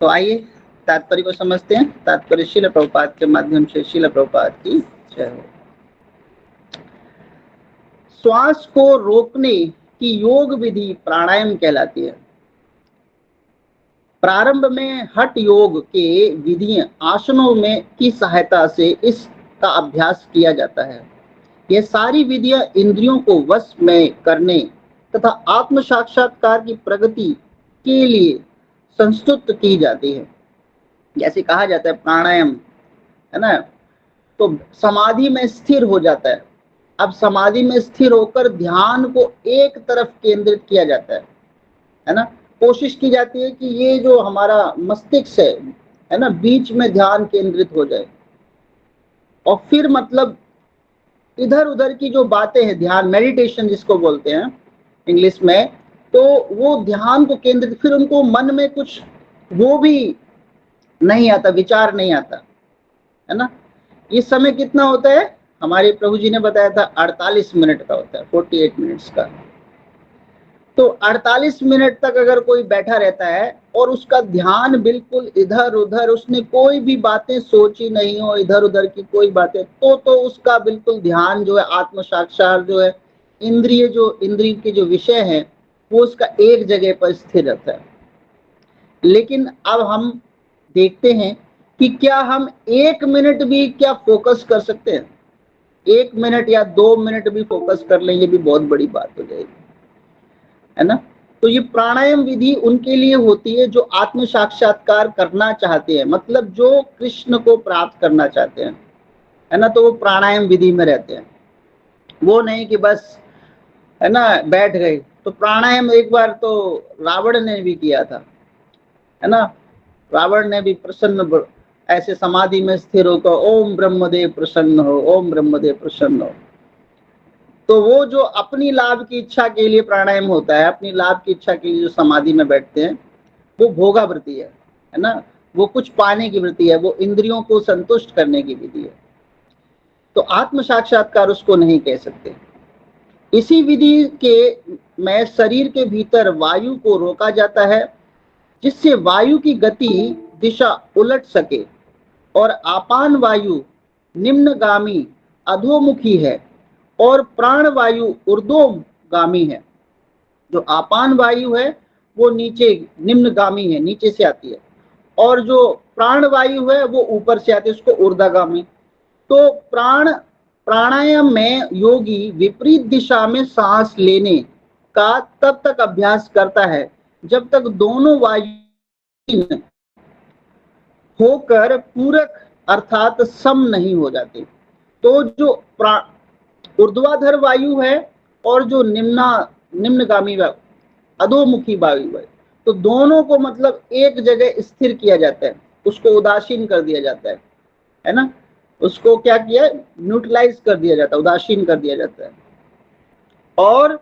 तो आइए तात्पर्य को समझते हैं। तात्पर्य श्रील प्रभुपाद के माध्यम से श्रील प्रभुपाद की जय हो। श्वास को रोकने की योग विधि प्राणायाम कहलाती है। प्रारंभ में हठ योग के विधियां आसनों में की सहायता से इसका अभ्यास किया जाता है। यह सारी विधियां इंद्रियों को वश में करने तथा आत्म साक्षात्कार की प्रगति के लिए संस्तुत की जाती है। जैसे कहा जाता है प्राणायाम, है ना, तो समाधि में स्थिर हो जाता है। अब समाधि में स्थिर होकर ध्यान को एक तरफ केंद्रित किया जाता है ना। कोशिश की जाती है कि ये जो हमारा मस्तिष्क है ना, बीच में ध्यान केंद्रित हो जाए, और फिर मतलब इधर उधर की जो बातें हैं, ध्यान मेडिटेशन जिसको बोलते हैं इंग्लिश में, तो वो ध्यान को केंद्रित, फिर उनको मन में कुछ वो भी नहीं आता, विचार नहीं आता, है ना। इस समय कितना होता है, हमारे प्रभु जी ने बताया था 48 मिनट का होता है, 48 मिनट्स का। तो 48 मिनट तक अगर कोई बैठा रहता है और उसका ध्यान बिल्कुल इधर उधर, उसने कोई भी बातें सोची नहीं हो, इधर उधर की कोई बातें, तो उसका बिल्कुल ध्यान जो है, आत्म साक्षात जो है, इंद्रिय के जो विषय है वो उसका एक जगह पर स्थिर रहता है। लेकिन अब हम देखते हैं कि क्या हम 1 मिनट भी क्या फोकस कर सकते हैं? 1 मिनट या 2 मिनट भी फोकस कर लें, ये भी बहुत बड़ी बात हो जाएगी, है ना। तो ये प्राणायाम विधि उनके लिए होती है जो आत्म साक्षात्कार करना चाहते हैं, मतलब जो कृष्ण को प्राप्त करना चाहते हैं, है ना, तो वो प्राणायाम विधि में रहते हैं। वो नहीं कि बस, है ना, बैठ गए। तो प्राणायाम एक बार तो रावण ने भी किया था, है ना। रावण ने भी प्रसन्न ऐसे समाधि में स्थिर होकर ओम ब्रह्मदेव प्रसन्न हो, ओम ब्रह्मदेव प्रसन्न हो। तो वो जो अपनी लाभ की इच्छा के लिए प्राणायाम होता है, अपनी लाभ की इच्छा के लिए जो समाधि में बैठते हैं, वो भोगा वृत्ति है ना, वो कुछ पाने की वृत्ति है, वो इंद्रियों को संतुष्ट करने की विधि है। तो आत्म साक्षात्कार उसको नहीं कह सकते। इसी विधि के में शरीर के भीतर वायु को रोका जाता है, जिससे वायु की गति दिशा उलट सके, और आपान वायु निम्नगामी अधोमुखी है और प्राण वायु ऊर्ध्वगामी है। जो आपान वायु है वो नीचे निम्नगामी है, नीचे से आती है, और जो प्राण वायु है वो ऊपर से आती है, उसको ऊर्ध्वगामी। तो प्राणायाम में योगी विपरीत दिशा में सांस लेने का तब तक अभ्यास करता है जब तक दोनों वायु होकर पूरक अर्थात सम नहीं हो जाते। तो जो ऊर्ध्वाधर वायु है और जो निम्नगामी अधोमुखी वायु है, तो दोनों को मतलब एक जगह स्थिर किया जाता है, उसको उदासीन कर दिया जाता है ना, उसको क्या किया, न्यूट्रलाइज कर दिया जाता है, उदासीन कर दिया जाता है। और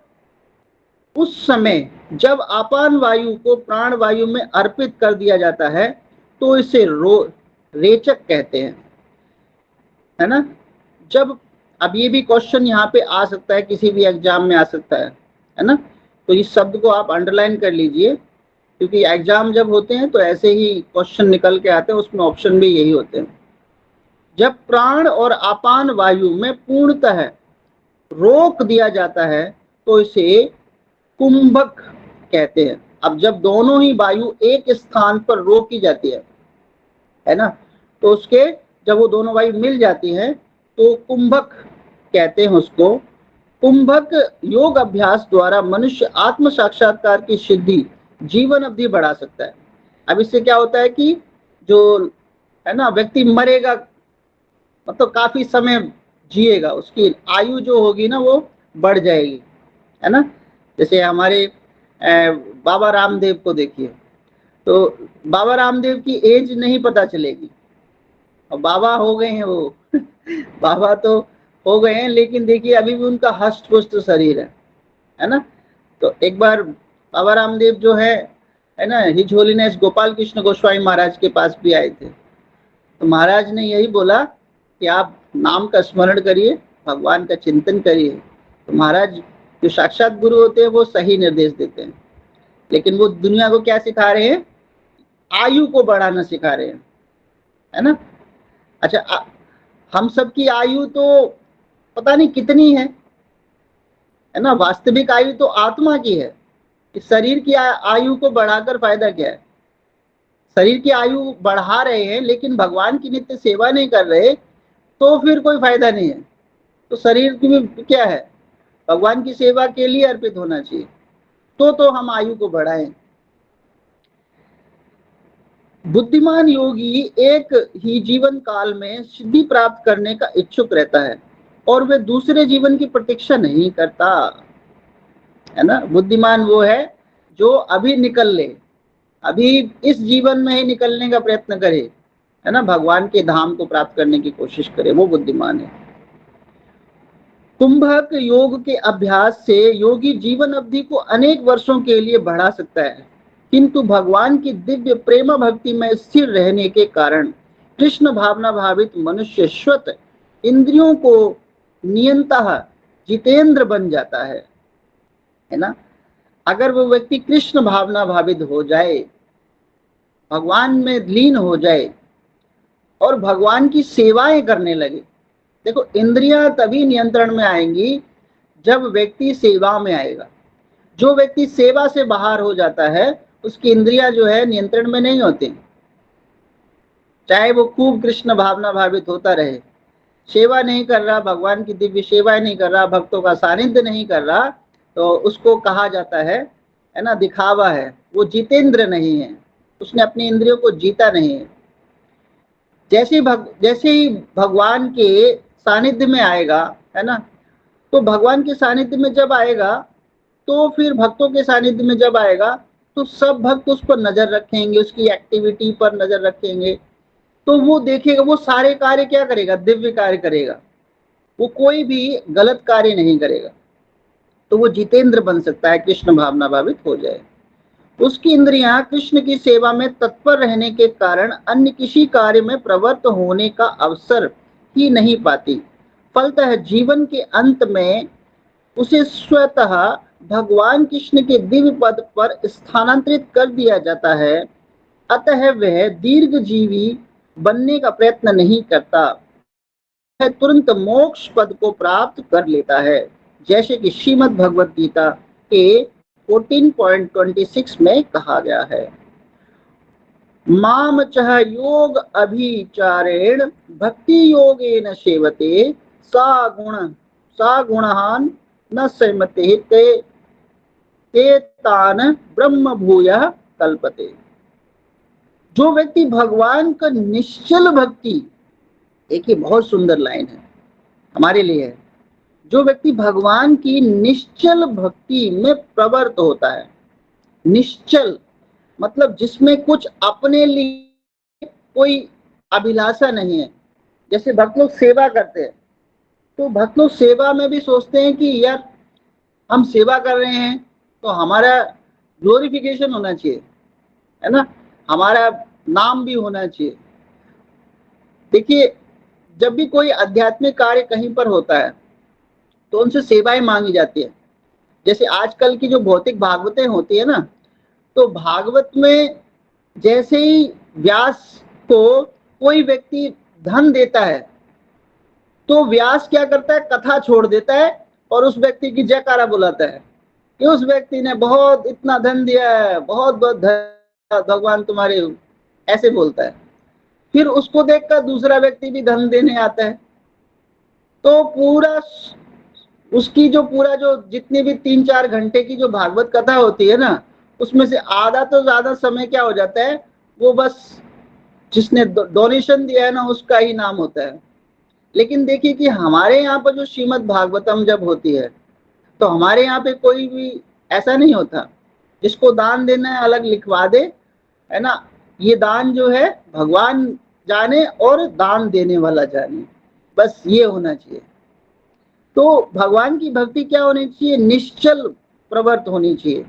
उस समय जब आपान वायु को प्राण वायु में अर्पित कर दिया जाता है तो इसे रेचक कहते हैं, है ना। जब अब ये भी क्वेश्चन यहाँ पे आ सकता है, किसी भी एग्जाम में आ सकता है ना, तो इस शब्द को आप अंडरलाइन कर लीजिए, क्योंकि एग्जाम जब होते हैं तो ऐसे ही क्वेश्चन निकल के आते हैं, उसमें ऑप्शन भी यही होते हैं। जब प्राण और अपान वायु में पूर्णतः रोक दिया जाता है तो इसे कुंभक कहते हैं। अब जब दोनों ही वायु एक स्थान पर रोकी जाती है ना, तो उसके जब वो दोनों वायु मिल जाती हैं तो कुंभक कहते हैं उसको। कुंभक योग अभ्यास द्वारा मनुष्य आत्म साक्षात्कार की सिद्धि जीवन अवधि बढ़ा सकता है। अब इससे क्या होता है कि जो है ना व्यक्ति मरेगा, मतलब काफी समय जिएगा, उसकी आयु जो होगी ना वो बढ़ जाएगी, है ना। जैसे हमारे बाबा रामदेव को देखिए, तो बाबा रामदेव की एज नहीं पता चलेगी, और बाबा हो गए हैं वो बाबा तो हो गए हैं, लेकिन देखिए अभी भी उनका हष्ट पुष्ट शरीर है ना। तो एक बार बाबा रामदेव जो है ना, हिज होलीनेस गोपाल कृष्ण गोस्वामी महाराज के पास भी आए थे। तो महाराज ने यही बोला कि आप नाम का स्मरण करिए, भगवान का चिंतन करिए। तो महाराज जो साक्षात गुरु होते हैं वो सही निर्देश देते हैं, लेकिन वो दुनिया को क्या सिखा रहे हैं, आयु को बढ़ाना सिखा रहे हैं, है ना। अच्छा, हम सबकी आयु तो पता नहीं कितनी है ना। वास्तविक आयु तो आत्मा की है। इस शरीर की आयु को बढ़ाकर फायदा क्या है? शरीर की आयु बढ़ा रहे हैं लेकिन भगवान की नित्य सेवा नहीं कर रहे, तो फिर कोई फायदा नहीं है। तो शरीर की भी क्या है, भगवान की सेवा के लिए अर्पित होना चाहिए। तो हम आयु को बढ़ाएं। बुद्धिमान योगी एक ही जीवन काल में सिद्धि प्राप्त करने का इच्छुक रहता है और वे दूसरे जीवन की प्रतीक्षा नहीं करता, है ना। बुद्धिमान वो है जो अभी निकल ले, अभी इस जीवन में ही निकलने का प्रयत्न करे, है ना, भगवान के धाम को प्राप्त करने की कोशिश करे, वो बुद्धिमान है। कुंभक योग के अभ्यास से योगी जीवन अवधि को अनेक वर्षों के लिए बढ़ा सकता है, किंतु भगवान की दिव्य प्रेम भक्ति में स्थिर रहने के कारण कृष्ण भावना भावित मनुष्य स्वतः इंद्रियों को नियंतः जितेंद्र बन जाता है ना। अगर वो व्यक्ति कृष्ण भावना भावित हो जाए, भगवान में लीन हो जाए और भगवान की सेवाएं करने लगे। देखो, इंद्रियां तभी नियंत्रण में आएंगी जब व्यक्ति सेवा में आएगा। जो व्यक्ति सेवा से बाहर हो जाता है उसकी इंद्रियां जो है नियंत्रण में नहीं होती, चाहे वो खूब कृष्ण भावना भावित होता रहे, सेवा नहीं कर रहा, भगवान की दिव्य सेवा नहीं कर रहा, भक्तों का सानिध्य नहीं कर रहा, तो उसको कहा जाता है ना, दिखावा है, वो जितेंद्र नहीं है, उसने अपनी इंद्रियों को जीता नहीं है। जैसे ही भगवान के सानिध्य में आएगा, है ना, तो भगवान के सानिध्य में जब आएगा, तो फिर भक्तों के सानिध्य में जब आएगा, तो सब भक्त उस पर नजर रखेंगे, उसकी एक्टिविटी पर नजर रखेंगे, तो वो देखेगा, वो सारे कार्य क्या करेगा, दिव्य कार्य करेगा, वो कोई भी गलत कार्य नहीं करेगा, तो वो जितेंद्र बन सकता है, कृष्ण भावना भावित हो जाए। उसकी इंद्रियां कृष्ण की सेवा में तत्पर रहने के कारण अन्य किसी कार्य में प्रवृत्त होने का अवसर ही नहीं पाती। फलतः जीवन के अंत में उसे स्वतः भगवान कृष्ण के दिव्य पद पर स्थानांतरित कर दिया जाता है। अतः वह दीर्घजीवी बनने का प्रयत्न नहीं करता, वह तुरंत मोक्ष पद को प्राप्त कर लेता है, जैसे कि श्रीमद् भगवद गीता के 14.26 में कहा गया है। माम चह योग अभिचारेण भक्ति योगेन सेवते सा गुणहान न संयमते ते तान ब्रह्म भूयः कल्पते। जो व्यक्ति भगवान का निश्चल भक्ति, एक ही बहुत सुंदर लाइन है हमारे लिए है, जो व्यक्ति भगवान की निश्चल भक्ति में प्रवृत्त होता है। निश्चल मतलब जिसमें कुछ अपने लिए कोई अभिलाषा नहीं है। जैसे भक्त लोग सेवा करते हैं, तो भक्त लोग सेवा में भी सोचते हैं कि यार हम सेवा कर रहे हैं तो हमारा ग्लोरिफिकेशन होना चाहिए, है ना, हमारा नाम भी होना चाहिए। देखिए, जब भी कोई आध्यात्मिक कार्य कहीं पर होता है तो उनसे सेवाएं मांगी जाती है। जैसे आजकल की जो भौतिक भागवतें होती है ना, तो भागवत में जैसे ही व्यास को कोई व्यक्ति धन देता है, तो व्यास क्या करता है, कथा छोड़ देता है और उस व्यक्ति की जयकारा बुलाता है कि उस व्यक्ति ने बहुत इतना धन दिया है, बहुत बहुत धन्यवाद भगवान तुम्हारे, ऐसे बोलता है। फिर उसको देखकर दूसरा व्यक्ति भी धन देने आता है, तो पूरा उसकी जो जितनी भी 3-4 घंटे की जो भागवत कथा होती है ना, उसमें से आधा तो ज्यादा समय क्या हो जाता है, वो बस जिसने डोनेशन दिया है ना उसका ही नाम होता है। लेकिन देखिए कि हमारे यहाँ पर जो श्रीमद् भागवतम जब होती है, तो हमारे यहाँ पे कोई भी ऐसा नहीं होता, जिसको दान देना है अलग लिखवा दे, है ना, ये दान जो है भगवान जाने और दान देने वाला जाने, बस ये होना चाहिए। तो भगवान की भक्ति क्या होनी चाहिए, निश्चल प्रवृत्त होनी चाहिए।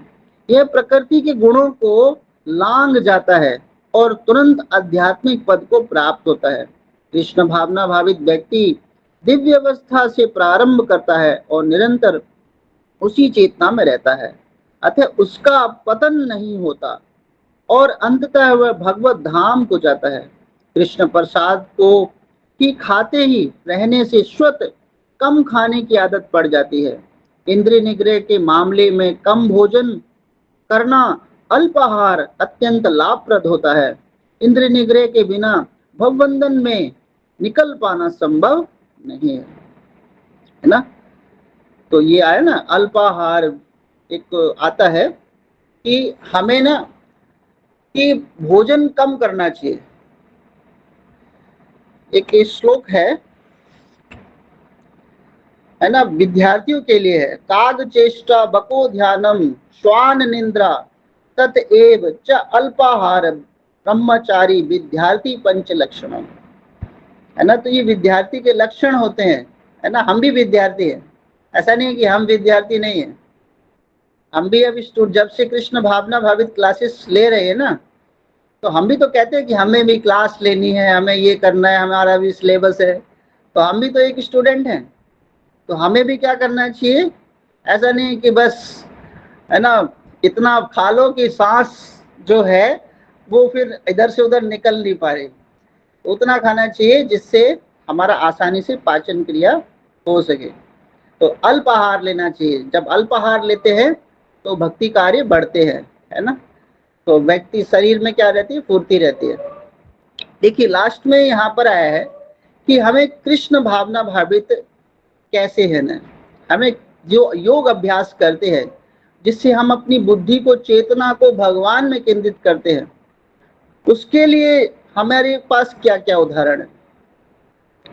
यह प्रकृति के गुणों को लांघ जाता है और तुरंत आध्यात्मिक पद को प्राप्त होता है। कृष्ण भावना भावित व्यक्ति दिव्य अवस्था से प्रारंभ करता है और निरंतर उसी चेतना में रहता है, अतः उसका पतन नहीं होता और अंततः वह भगवत धाम को जाता है। कृष्ण प्रसाद को की खाते ही रहने से स्वतः कम खाने की आदत पड़ जाती है। इंद्रिय निग्रह के मामले में कम भोजन करना, अल्पाहार अत्यंत लाभप्रद होता है। इंद्रिय निग्रह के बिना भवबंधन में निकल पाना संभव नहीं है ना। तो ये आया ना अल्पाहार, एक आता है कि हमें ना कि भोजन कम करना चाहिए। एक श्लोक है ना, विद्यार्थियों के लिए है, काग चेष्टा बको ध्यानम श्वान निंद्रा तत एव च अल्पाहार ब्रह्मचारी विद्यार्थी पंच लक्षणम, है ना। तो ये विद्यार्थी के लक्षण होते हैं, है ना। हम भी विद्यार्थी हैं, ऐसा नहीं है कि हम विद्यार्थी नहीं है। हम भी अब जब से कृष्ण भावना भावित क्लासेस ले रहे हैं ना, तो हम भी तो कहते हैं कि हमें भी क्लास लेनी है, हमें ये करना है, हमारा भी सिलेबस है। तो हम भी तो एक स्टूडेंट हैं, तो हमें भी क्या करना चाहिए। ऐसा नहीं कि बस, है ना, इतना खा लो कि सांस जो है वो फिर इधर से उधर निकल नहीं पा रही। उतना खाना चाहिए जिससे हमारा आसानी से पाचन क्रिया हो सके। तो अल्पाहार लेना चाहिए। जब अल्पाहार लेते हैं तो भक्ति कार्य बढ़ते हैं, है ना। तो व्यक्ति शरीर में क्या रहती है, फुर्ती रहती है। देखिए लास्ट में यहाँ पर आया है कि हमें कृष्ण भावना भावित कैसे है ना। हमें जो योग अभ्यास करते हैं जिससे हम अपनी बुद्धि को, चेतना को भगवान में केंद्रित करते हैं, उसके लिए हमारे पास क्या क्या उदाहरण है।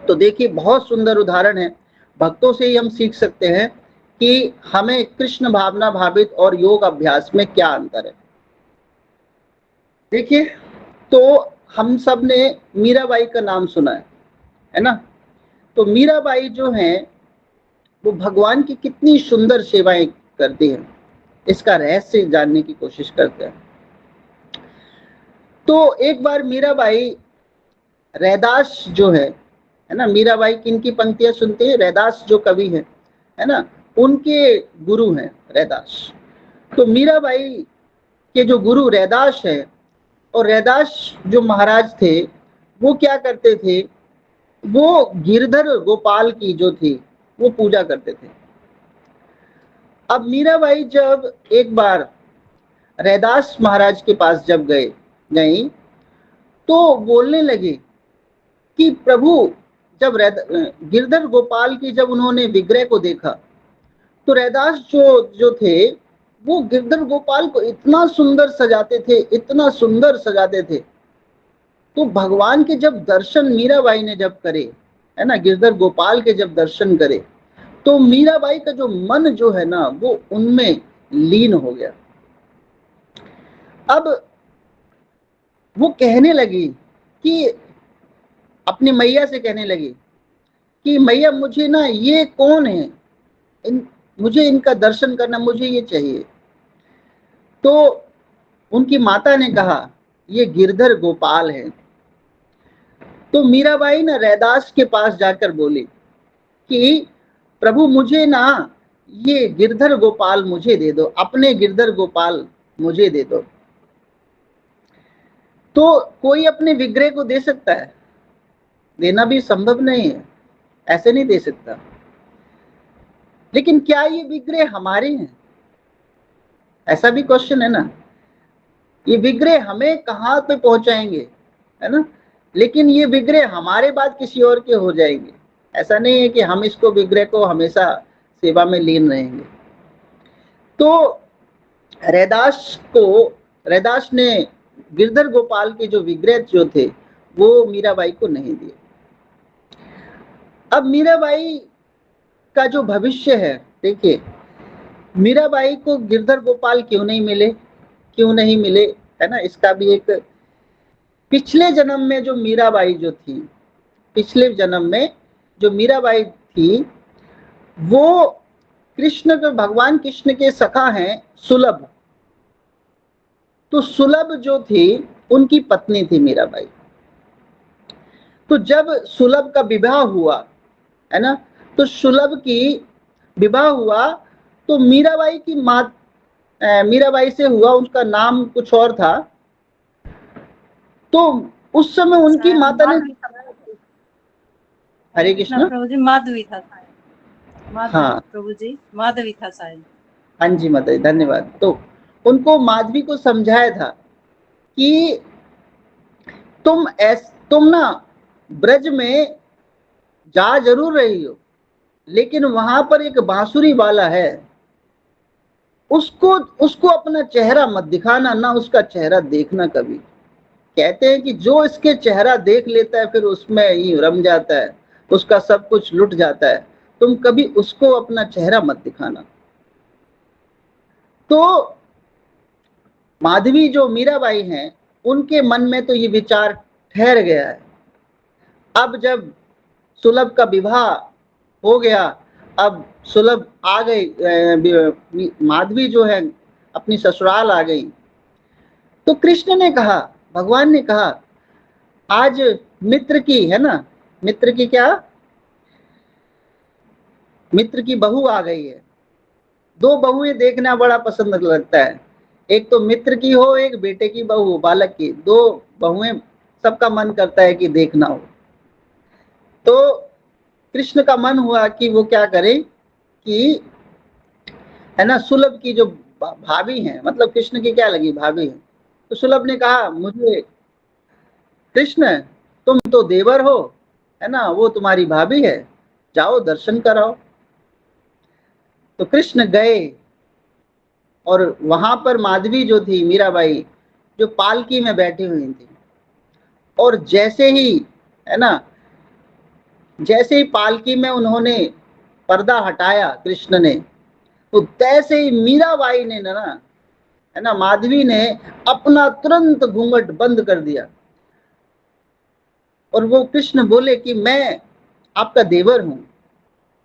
तो देखिए बहुत सुंदर उदाहरण है, भक्तों से ही हम सीख सकते हैं कि हमें कृष्ण भावना भावित और योग अभ्यास में क्या अंतर है। देखिए, तो हम सब ने मीराबाई का नाम सुना है ना। तो मीराबाई जो है वो भगवान की कितनी सुंदर सेवाएं करती हैं, इसका रहस्य जानने की कोशिश करते हैं। तो एक बार मीराबाई, रैदास जो है ना, मीराबाई किनकी पंक्तियां सुनते हैं, रैदास जो कवि है ना, उनके गुरु हैं रैदास। तो मीराबाई के जो गुरु रैदास है, और रैदास जो महाराज थे वो क्या करते थे, वो गिरधर गोपाल की जो थी वो पूजा करते थे। अब मीराबाई जब एक बार रैदास महाराज के पास जब गई तो बोलने लगे कि प्रभु, जब गिरधर गोपाल की जब उन्होंने विग्रह को देखा तो रैदास जो थे वो गिरधर गोपाल को इतना सुंदर सजाते थे, इतना सुंदर सजाते थे। तो भगवान के जब दर्शन मीराबाई ने जब करे, है ना, गिरधर गोपाल के जब दर्शन करे, तो मीराबाई का जो मन जो है ना वो उनमें लीन हो गया। अब वो कहने लगी कि अपनी मैया से कहने लगी कि मैया मुझे ना, ये कौन है, मुझे इनका दर्शन करना, मुझे ये चाहिए। तो उनकी माता ने कहा ये गिरधर गोपाल है। तो मीराबाई ना रैदास के पास जाकर बोली कि प्रभु मुझे ना ये गिरधर गोपाल मुझे दे दो, अपने गिरधर गोपाल मुझे दे दो। तो कोई अपने विग्रह को दे सकता है, देना भी संभव नहीं है, ऐसे नहीं दे सकता। लेकिन क्या ये विग्रह हमारे हैं, ऐसा भी क्वेश्चन है ना। ये विग्रह हमें कहाँ पे पहुंचाएंगे, है ना। लेकिन ये विग्रह हमारे बाद किसी और के हो जाएंगे, ऐसा नहीं है कि हम इसको विग्रह को हमेशा सेवा में लीन रहेंगे। तो रैदास ने गिरधर गोपाल के जो विग्रह जो थे वो मीराबाई को नहीं दिए। अब मीराबाई का जो भविष्य है, देखिए मीराबाई को गिरधर गोपाल क्यों नहीं मिले, है ना। इसका भी एक, पिछले जन्म में जो मीराबाई जो थी, पिछले जन्म में जो मीराबाई थी वो भगवान कृष्ण के सखा हैं सुलभ। तो सुलभ जो थी उनकी पत्नी थी मीराबाई। तो जब सुलभ का विवाह हुआ, है ना, तो सुलभ की विवाह हुआ तो मीराबाई की माँ, मीराबाई से हुआ, उसका नाम कुछ और था, तो उस समय उनकी माता ने, हरे कृष्ण, प्रभु जी माधवी था शायद, माधवी। हाँ प्रभु जी माधवी था शायद। हाँ जी माता जी, धन्यवाद। तो उनको माधवी को समझाया था कि तुम ना ब्रज में जा जरूर रही हो, लेकिन वहां पर एक बांसुरी वाला है, उसको उसको अपना चेहरा मत दिखाना, ना उसका चेहरा देखना कभी। कहते हैं कि जो इसके चेहरा देख लेता है फिर उसमें ही रम जाता है, उसका सब कुछ लुट जाता है। तुम कभी उसको अपना चेहरा मत दिखाना। तो माधवी जो मीराबाई हैं, उनके मन में तो ये विचार ठहर गया है। अब जब सुलभ का विवाह हो गया, अब सुलभ आ गई, माधवी जो है अपनी ससुराल आ गई, तो कृष्ण ने कहा, भगवान ने कहा, आज मित्र की है ना, मित्र की क्या, मित्र की बहू आ गई है। दो बहुएं देखना बड़ा पसंद लगता है, एक तो मित्र की हो, एक बेटे की बहू हो, बालक की, दो बहुएं सबका मन करता है कि देखना हो। तो कृष्ण का मन हुआ कि वो क्या करे कि है ना, सुलभ की जो भाभी है, मतलब कृष्ण की क्या लगी भाभी है, तो सुलभ ने कहा, मुझे कृष्ण, तुम तो देवर हो, है ना, वो तुम्हारी भाभी है, जाओ दर्शन कराओ। तो कृष्ण गए, और वहां पर माधवी जो थी मीराबाई, जो पालकी में बैठी हुई थी, और जैसे ही है ना, जैसे ही पालकी में उन्होंने पर्दा हटाया कृष्ण ने, तो तैसे ही मीराबाई ने ना, है ना, माधवी ने अपना तुरंत घूंघट बंद कर दिया, और वो कृष्ण बोले कि मैं आपका देवर हूं,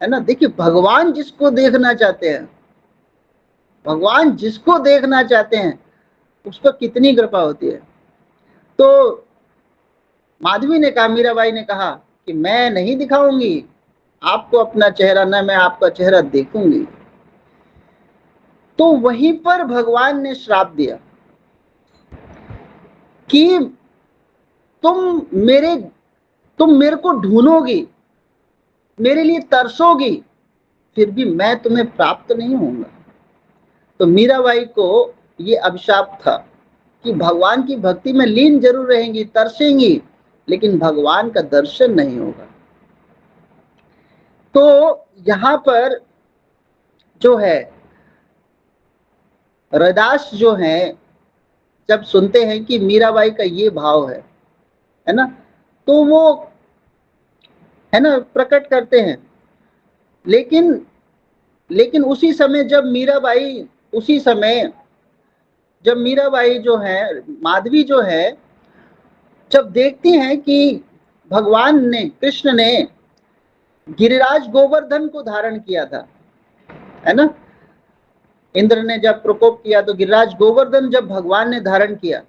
है ना। देखिए, भगवान जिसको देखना चाहते हैं, भगवान जिसको देखना चाहते हैं, उस पर कितनी कृपा होती है। तो माधवी ने कहा, मीराबाई ने कहा कि मैं नहीं दिखाऊंगी आपको अपना चेहरा, ना मैं आपका चेहरा देखूंगी। तो वहीं पर भगवान ने श्राप दिया कि तुम मेरे को ढूंढोगी, मेरे लिए तरसोगी, फिर भी मैं तुम्हें प्राप्त नहीं होऊंगा। तो मीराबाई को ये अभिशाप था कि भगवान की भक्ति में लीन जरूर रहेंगी, तरसेंगी, लेकिन भगवान का दर्शन नहीं होगा। तो यहां पर जो है, रैदास जो है, जब सुनते हैं कि मीराबाई का ये भाव है ना, तो वो है ना प्रकट करते हैं। लेकिन लेकिन उसी समय जब मीराबाई जो है, माधवी जो है, जब देखती हैं कि भगवान ने, कृष्ण ने गिरिराज गोवर्धन को धारण किया था, है ना, इंद्र ने जब प्रकोप किया तो गिरिराज गोवर्धन जब भगवान ने धारण किया,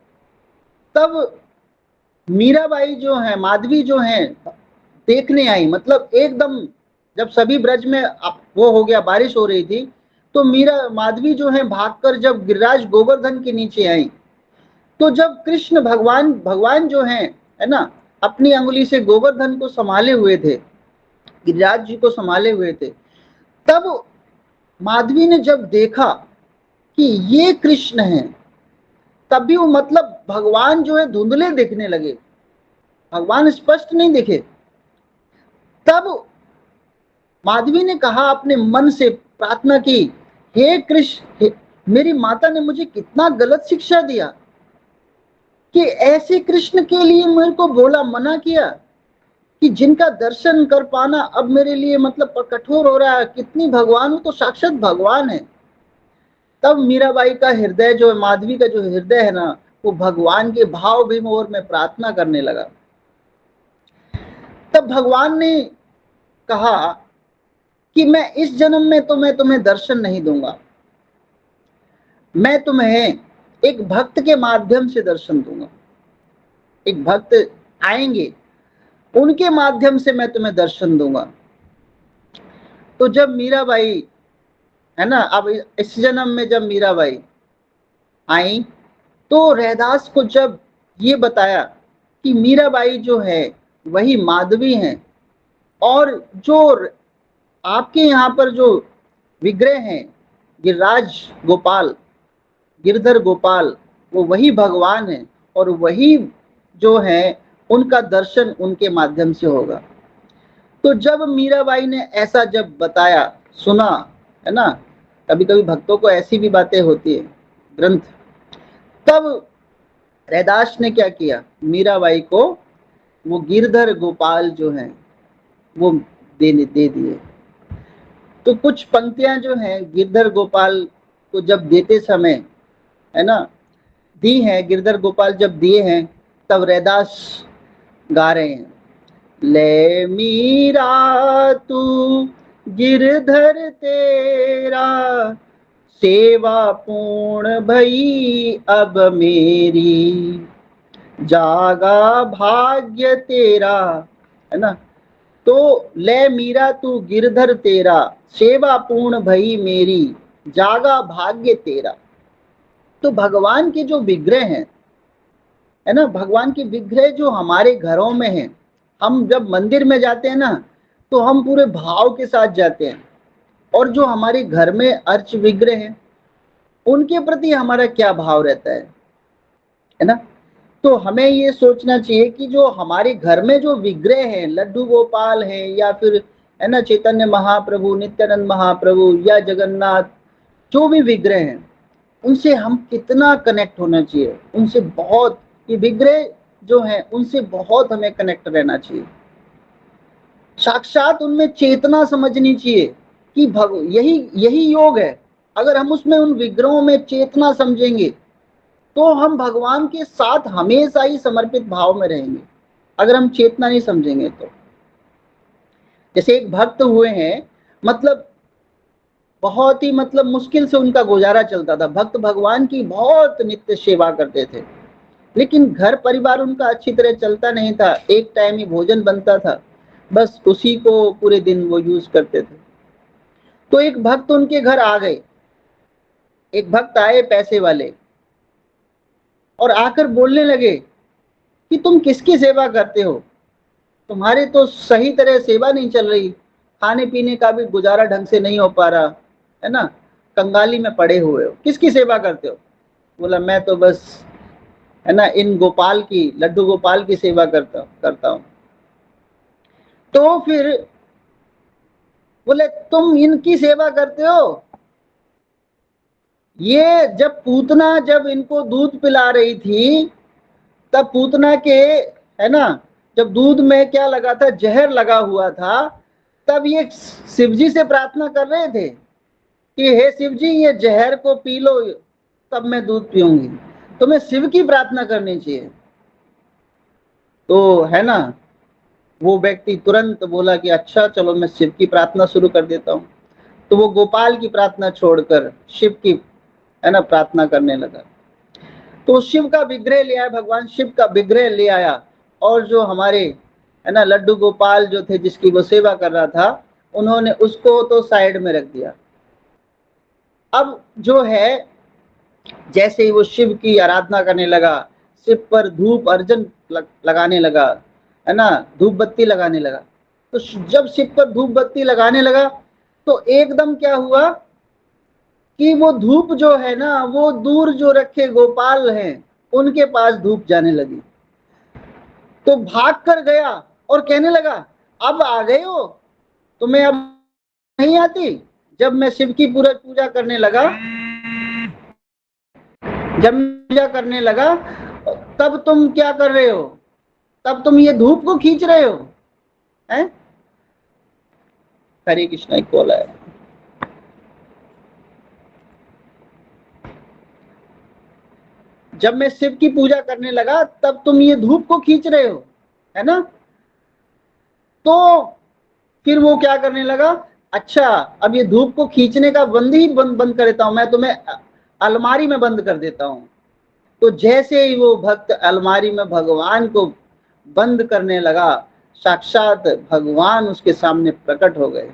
तब मीराबाई जो है, माधवी जो है, देखने आई। मतलब एकदम जब सभी ब्रज में वो हो गया, बारिश हो रही थी, तो माधवी जो है भागकर जब गिरिराज गोवर्धन के नीचे आई, तो जब कृष्ण भगवान जो है ना, अपनी अंगुली से गोवर्धन को संभाले हुए थे, गिरिराज जी को संभाले हुए थे, तब माधवी ने जब देखा कि ये कृष्ण है, तब भी वो, मतलब भगवान जो है धुंधले दिखने लगे, भगवान स्पष्ट नहीं दिखे। तब माधवी ने कहा, अपने मन से प्रार्थना की, हे कृष्ण, मेरी माता ने मुझे कितना गलत शिक्षा दिया कि ऐसे कृष्ण के लिए मेरे को बोला, मना किया कि जिनका दर्शन कर पाना अब मेरे लिए मतलब कठोर हो रहा है। कितनी भगवान, हो तो साक्षात भगवान है। तब मीराबाई का हृदय जो है, माधवी का जो हृदय है ना, वो भगवान के भाव विभोर में प्रार्थना करने लगा। तब भगवान ने कहा कि मैं इस जन्म में तो मैं तुम्हें दर्शन नहीं दूंगा, मैं तुम्हें एक भक्त के माध्यम से दर्शन दूंगा। एक भक्त आएंगे, उनके माध्यम से मैं तुम्हें दर्शन दूंगा। तो जब मीराबाई है ना, अब इस जन्म में जब मीराबाई आई, तो रैदास को जब ये बताया कि मीराबाई जो है वही माधवी हैं, और जो आपके यहाँ पर जो विग्रह हैं गिरिराज गोपाल, गिरधर गोपाल, वो वही भगवान है, और वही जो है उनका दर्शन उनके माध्यम से होगा। तो जब मीराबाई ने ऐसा जब बताया, सुना, है ना, कभी कभी भक्तों को ऐसी भी बातें होती है ग्रंथ, तब रैदास ने क्या किया, मीराबाई को वो गिरधर गोपाल जो हैं वो दे दिए। तो कुछ पंक्तियां जो हैं गिरधर गोपाल को जब देते समय, है ना, दी है, गिरधर गोपाल जब दिए हैं, तब रैदास गा रहे हैं, ले मीरा तू गिरधर तेरा, सेवा पूर्ण भई अब मेरी, जागा भाग्य तेरा, है ना। तो ले मीरा तू गिरधर तेरा, सेवा पूर्ण भई मेरी, जागा भाग्य तेरा। तो भगवान के जो विग्रह हैं, है ना, भगवान के विग्रह जो हमारे घरों में हैं, हम जब मंदिर में जाते हैं ना, तो हम पूरे भाव के साथ जाते हैं, और जो हमारे घर में अर्च विग्रह हैं उनके प्रति हमारा क्या भाव रहता है ना। तो हमें ये सोचना चाहिए कि जो हमारे घर में जो विग्रह हैं, लड्डू गोपाल हैं, या फिर, है ना, चैतन्य महाप्रभु, नित्यानंद महाप्रभु, या जगन्नाथ, जो भी विग्रह हैं, उनसे हम कितना कनेक्ट होना चाहिए, उनसे बहुत, ये विग्रह जो हैं उनसे बहुत हमें कनेक्ट रहना चाहिए, साक्षात उनमें चेतना समझनी चाहिए कि यही यही योग है। अगर हम उसमें उन विग्रहों में चेतना समझेंगे तो हम भगवान के साथ हमेशा ही समर्पित भाव में रहेंगे। अगर हम चेतना नहीं समझेंगे तो, जैसे एक भक्त हुए हैं, मतलब बहुत ही, मतलब मुश्किल से उनका गुजारा चलता था, भक्त भगवान की बहुत नित्य सेवा करते थे, लेकिन घर परिवार उनका अच्छी तरह चलता नहीं था, एक टाइम ही भोजन बनता था, बस उसी को पूरे दिन वो यूज करते थे। तो एक भक्त उनके घर आ गए, एक भक्त आए पैसे वाले, और आकर बोलने लगे कि तुम किसकी सेवा करते हो, तुम्हारे तो सही तरह सेवा नहीं चल रही, खाने पीने का भी गुजारा ढंग से नहीं हो पा रहा, है ना, कंगाली में पड़े हुए हो, किसकी सेवा करते हो। बोला मैं तो बस, है ना, इन गोपाल की, लड्डू गोपाल की सेवा करता हूं। तो फिर बोले तुम इनकी सेवा करते हो, ये जब पूतना जब इनको दूध पिला रही थी, तब पूतना के, है ना, जब दूध में क्या लगा था, जहर लगा हुआ था, तब ये शिवजी से प्रार्थना कर रहे थे कि हे शिवजी ये जहर को पी लो तब मैं दूध पीऊंगी। तुम्हें शिव की प्रार्थना करनी चाहिए। तो, है ना, वो व्यक्ति तुरंत बोला कि अच्छा चलो मैं शिव की प्रार्थना शुरू कर देता हूँ। तो वो गोपाल की प्रार्थना छोड़कर शिव की, है ना, प्रार्थना करने लगा। तो शिव का विग्रह ले आया, भगवान शिव का विग्रह ले आया, और जो हमारे, है ना, लड्डू गोपाल जो थे जिसकी वो सेवा कर रहा था, उन्होंने उसको तो साइड में रख दिया। अब जो है, जैसे ही वो शिव की आराधना करने लगा, शिव पर धूप अर्जन लगाने लगा, है ना, धूप बत्ती लगाने लगा, तो जब शिव पर धूप बत्ती लगाने लगा तो एकदम क्या हुआ कि वो धूप जो है ना, वो दूर जो रखे गोपाल हैं उनके पास धूप जाने लगी। तो भाग कर गया और कहने लगा अब आ गए हो, तुम्हें अब नहीं आती। जब मैं शिव की पूजा करने लगा, जब पूजा करने लगा, तब तुम क्या कर रहे हो, तब तुम ये धूप को खींच रहे हो, हैं? हरे कृष्णा, एक कॉल आया। जब मैं शिव की पूजा करने लगा तब तुम ये धूप को खींच रहे हो, है ना। तो फिर वो क्या करने लगा, अच्छा अब ये धूप को खींचने का बंद कर देता हूं, मैं तुम्हें अलमारी में बंद कर देता हूं। तो जैसे ही वो भक्त अलमारी में भगवान को बंद करने लगा, साक्षात भगवान उसके सामने प्रकट हो गए,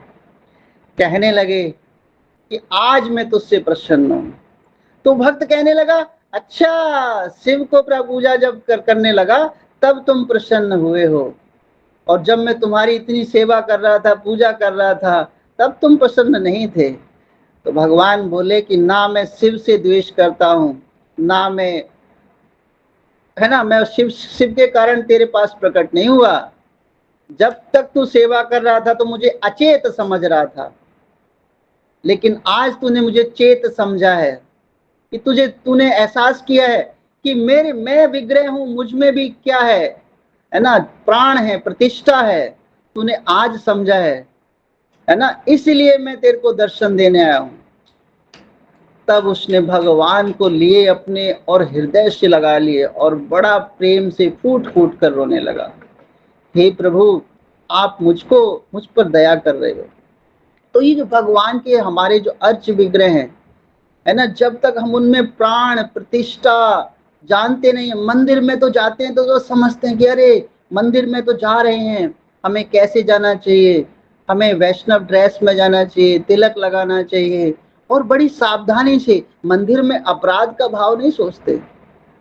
कहने लगे कि आज मैं तुझसे प्रसन्न हूं। तो भक्त कहने लगा अच्छा, शिव को पूजा जब करने लगा तब तुम प्रसन्न हुए हो, और जब मैं तुम्हारी इतनी सेवा कर रहा था, पूजा कर रहा था, तब तुम प्रसन्न नहीं थे। तो भगवान बोले कि ना मैं शिव से द्वेष करता हूं, ना मैं, है ना, मैं शिव के कारण तेरे पास प्रकट नहीं हुआ। जब तक तू सेवा कर रहा था तो मुझे अचेत समझ रहा था, लेकिन आज तूने मुझे चेत समझा है, कि तूने एहसास किया है कि मैं विग्रह हूं, मुझ में भी क्या है ना, प्राण है, प्रतिष्ठा है, तूने आज समझा है ना, इसलिए मैं तेरे को दर्शन देने आया हूं। तब उसने भगवान को लिए अपने और हृदय से लगा लिए और बड़ा प्रेम से फूट फूट कर रोने लगा, हे प्रभु, आप मुझ पर दया कर रहे हो। तो ये जो भगवान के हमारे जो अर्च विग्रह हैं, है ना, जब तक हम उनमें प्राण प्रतिष्ठा जानते नहीं है, मंदिर में तो जाते हैं तो समझते हैं कि अरे मंदिर में तो जा रहे हैं, हमें कैसे जाना चाहिए, हमें वैष्णव ड्रेस में जाना चाहिए, तिलक लगाना चाहिए, और बड़ी सावधानी से। मंदिर में अपराध का भाव नहीं सोचते,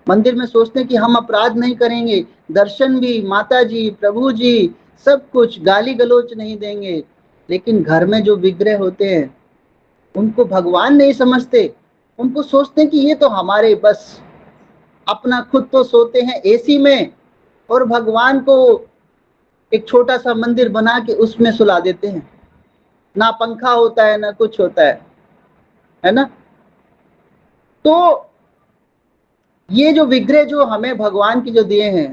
मंदिर में सोचते हैं कि हम अपराध नहीं करेंगे, दर्शन भी, माता जी, प्रभु जी, सब कुछ, गाली गलौच नहीं देंगे। लेकिन घर में जो विग्रह होते हैं उनको भगवान नहीं समझते, उनको सोचते हैं कि ये तो हमारे बस अपना, खुद तो सोते हैं एसी में और भगवान को एक छोटा सा मंदिर बना के उसमें सुला देते हैं, ना पंखा होता है ना कुछ होता है ना। तो ये जो विग्रह जो हमें भगवान की जो दिए हैं,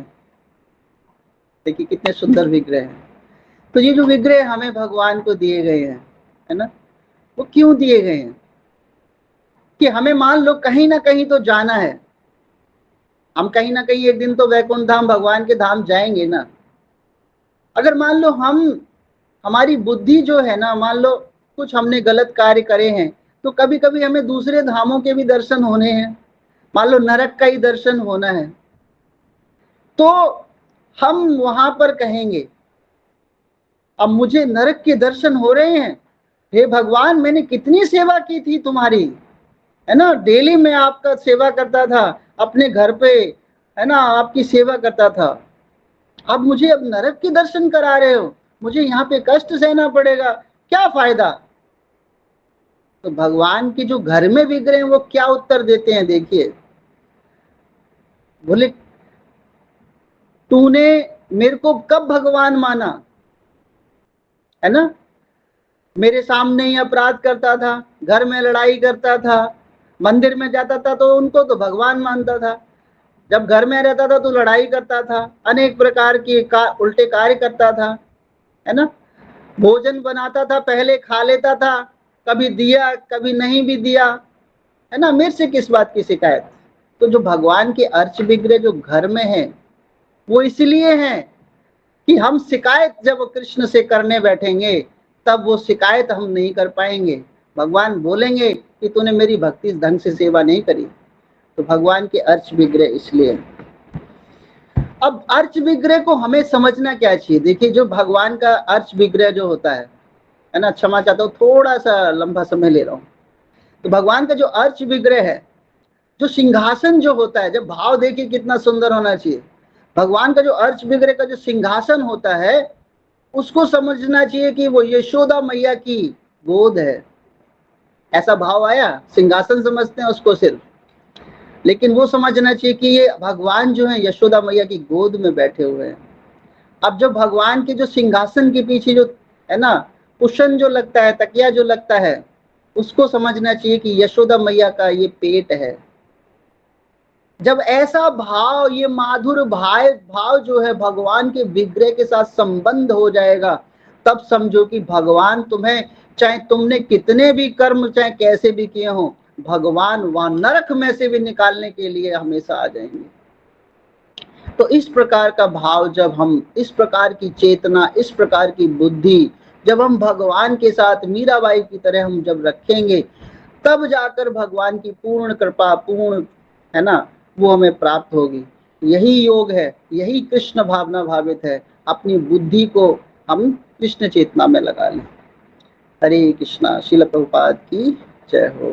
देखिए कितने सुंदर विग्रह हैं। तो ये जो विग्रह हमें भगवान को दिए गए हैं, है ना, वो क्यों दिए गए हैं? कि हमें मान लो कहीं ना कहीं तो जाना है, हम कहीं ना कहीं एक दिन तो वैकुंठ धाम, भगवान के धाम जाएंगे ना। अगर मान लो हमारी बुद्धि जो है ना, मान लो कुछ हमने गलत कार्य करे हैं, तो कभी कभी हमें दूसरे धामों के भी दर्शन होने हैं, मान लो नरक का ही दर्शन होना है, तो हम वहां पर कहेंगे अब मुझे नरक के दर्शन हो रहे हैं, हे भगवान मैंने कितनी सेवा की थी तुम्हारी, है ना, डेली मैं आपका सेवा करता था, अपने घर पे, है ना, आपकी सेवा करता था, अब मुझे अब नरक के दर्शन करा रहे हो, मुझे यहाँ पे कष्ट सहना पड़ेगा, क्या फायदा। तो भगवान के जो घर में विग्रह हैं वो क्या उत्तर देते हैं, देखिए, बोले तूने मेरे को कब भगवान माना, है ना, मेरे सामने ही अपराध करता था, घर में लड़ाई करता था, मंदिर में जाता था तो उनको तो भगवान मानता था, जब घर में रहता था तो लड़ाई करता था, अनेक प्रकार के उल्टे कार्य करता था, है ना, भोजन बनाता था, पहले खा लेता था, कभी दिया कभी नहीं भी दिया, है ना, मेरे से किस बात की शिकायत। तो जो भगवान के अर्च विग्रह जो घर में है वो इसलिए है कि हम शिकायत जब कृष्ण से करने बैठेंगे तब वो शिकायत हम नहीं कर पाएंगे, भगवान बोलेंगे कि तूने मेरी भक्ति ढंग से सेवा नहीं करी। तो भगवान के अर्च विग्रह इसलिए। अब अर्च विग्रह को हमें समझना क्या चाहिए, देखिए जो भगवान का अर्च विग्रह जो होता है ना, क्षमा चाहता हूँ थोड़ा सा लंबा समय ले रहा हूँ। तो भगवान का जो अर्च विग्रह है, जो सिंहासन जो होता है, जब भाव देखिए कितना सुंदर होना चाहिए, भगवान का जो अर्च विग्रह का जो सिंहासन होता है उसको समझना चाहिए कि वो यशोदा मैया की गोद है, ऐसा भाव आया। सिंहासन समझते हैं उसको सिर्फ, लेकिन वो समझना चाहिए कि ये भगवान जो है यशोदा मैया की गोद में बैठे हुए हैं। अब जो भगवान के जो सिंहासन के पीछे जो है ना कुशन जो लगता है, तकिया जो लगता है, उसको समझना चाहिए कि यशोदा मैया का ये पेट है। जब ऐसा भाव, ये माधुर भाव जो है भगवान के विग्रह के साथ संबंध हो जाएगा, तब समझो कि भगवान तुम्हें, चाहे तुमने कितने भी कर्म चाहे कैसे भी किए हो, भगवान वहां नरक में से भी निकालने के लिए हमेशा आ जाएंगे। तो इस प्रकार का भाव, जब हम इस प्रकार की चेतना, इस प्रकार की बुद्धि जब हम भगवान के साथ मीराबाई की तरह हम जब रखेंगे, तब जाकर भगवान की पूर्ण कृपा, पूर्ण, है ना, वो हमें प्राप्त होगी। यही योग है, यही कृष्ण भावना भावित है। अपनी बुद्धि को हम कृष्ण चेतना में लगा लें। हरे कृष्णा। श्रील प्रभुपाद की जय हो।